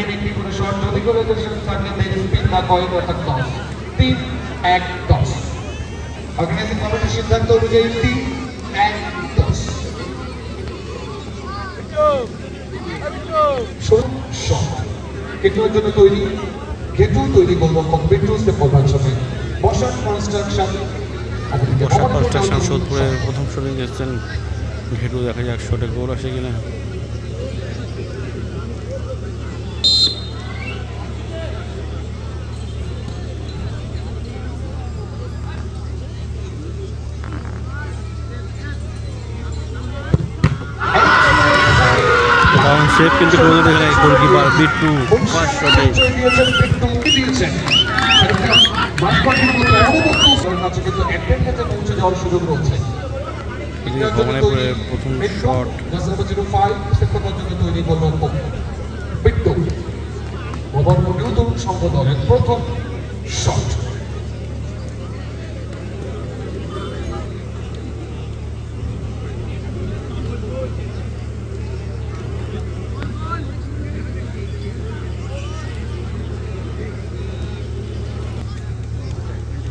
একটি করে শট যদি করে থাকে দেন স্পিন না কয়েন অর্থাৎ 10 3 1 10 অর্গানাইজিং কমিটির সিদ্ধান্ত অনুযায়ী 3 1 10 শট কেটুর জন্য তৈরি কেটু তৈরি গোলরক্ষক বিট্টু সেপলার সময় বসাক কনস্ট্রাকশন সোদপুরে প্রথম শটে গেছেন ঘেটু। দেখা যাক শটে গোল আসে কিনা। শেপ কিন্তু গোলকিপার বিট্টু ফার্স্ট শটে প্রথম শট সংবোধনের প্রথম শট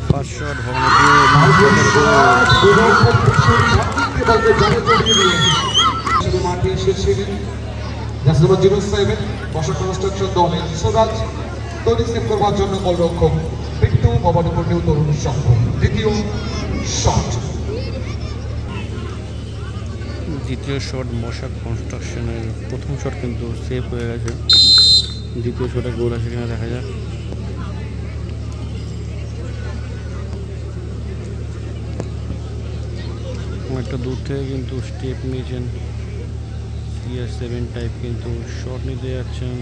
ফার্স্ট শট মাঠে এসেছিলেন জার্সি নাম্বার 07 বসাক কনস্ট্রাকশন দলের সুরাজ তৈরি সেভ করবার জন্য গোলরক্ষক বিট্টু ভবানীপুর নিউ তরুণ সংঘ দ্বিতীয় শট বসাক কনস্ট্রাকশনের প্রথম শট কিন্তু সেভ হয়ে গেছে। দ্বিতীয় শটে গোল আসে কিনা দেখা যাক। একটা দূর থেকে কিন্তু স্টেপ নিয়েছেন CR7 টাইপ, কিন্তু শট নিতে যাচ্ছেন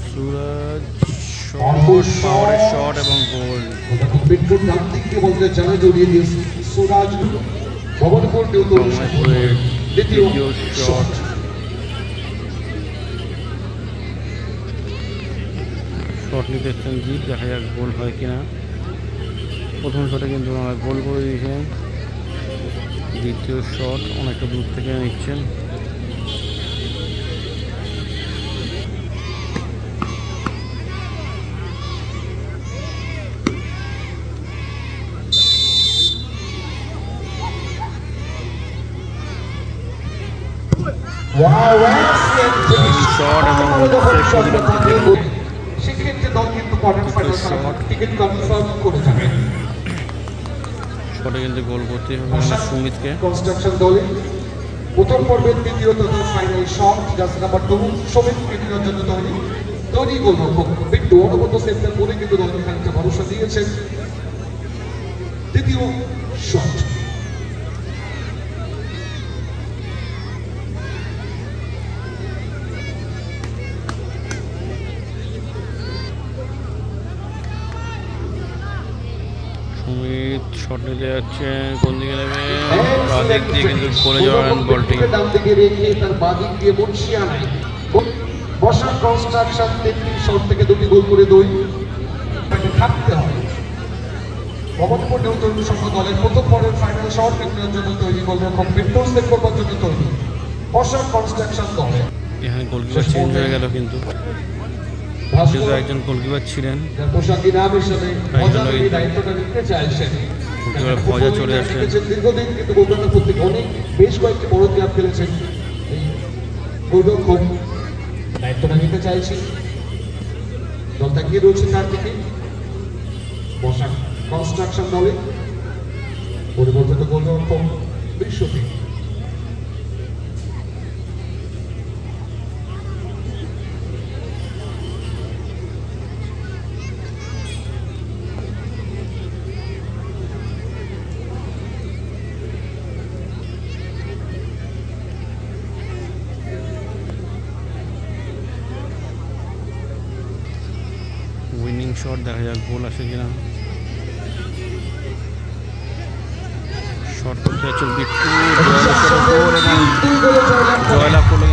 সুরাজ। পাওয়ারের শট এবং গোল। বিট্টুর নাম থেকে বলতে জানা জড়িয়ে দিয়েছে সুরাজ ভবানীপুর নিউ তরুণ সংঘের দ্বিতীয় শট নিতে যাচ্ছেন জিৎ। দেখা যাক গোল হয় কিনা। প্রথম শটে কিন্তু গোল করে দিয়েছেন। দ্বিতীয় শট অনেকটা দূর থেকে নিচ্ছেন। শট এবং সেক্ষেত্রে দল কিন্তু কোয়ার্টার ফাইনাল টিকিট কনফার্ম করে যাবে। শটে কিন্তু গোল করতে হবে সুমিতকে। কনস্ট্রাকশন দলে প্রথম পর্বের তৃতীয় তথা final shot jersey number 2 Sumit কেটুর জন্য তৈরি গোলরক্ষক বিট্টু অনবদ্য সেভটা করে কিন্তু দলকে খানিকটা ভরসা দিয়েছেন। দ্বিতীয় শট শট নিতে যাচ্ছে কোন দিকে নেবে বাদিক দিয়ে কিন্তু করে যাবেন বলটি। ডান দিকে রেখে তার বাদিক দিয়ে মুন্সিয়া নাই বসাক কনস্ট্রাকশন 33 শট থেকে দুটি গোল করে থাকতে হবে। ভবানীপুর নিউ তরুণ সংঘ দলের প্রথম পর্বের ফাইনাল শট কেটুর জন্য তৈরি গোলরক্ষক বিট্টু সেভ করবার জন্য তৈরি বসাক কনস্ট্রাকশন দলে। এখানে গোলকিপার চেঞ্জ হয়ে গেল, কিন্তু একজন গোলকিপার ছিলেন পোশাকি নাম হিসেবে দায়িত্বটা নিতে চাইছেন ভজা চলে আসলেন। দীর্ঘদিন কিন্তু কলকাতার প্রত্যেক অনেক বেশ কয়েকটি বড় ক্লাব খেলেছেন। এই গোলরক্ষক দায়িত্বটা নিতে চাইছি। দল তাকিয়ে রয়েছে তার দিকে। বসাক কনস্ট্রাকশন দলে পরিবর্তিত গোলরক্ষক বিশ্বজিৎ। উইনিং শট দেখা যাক গোল আসে কিনা। শট করতে যাচ্ছে বিট্টু, জয়লাভ করলো।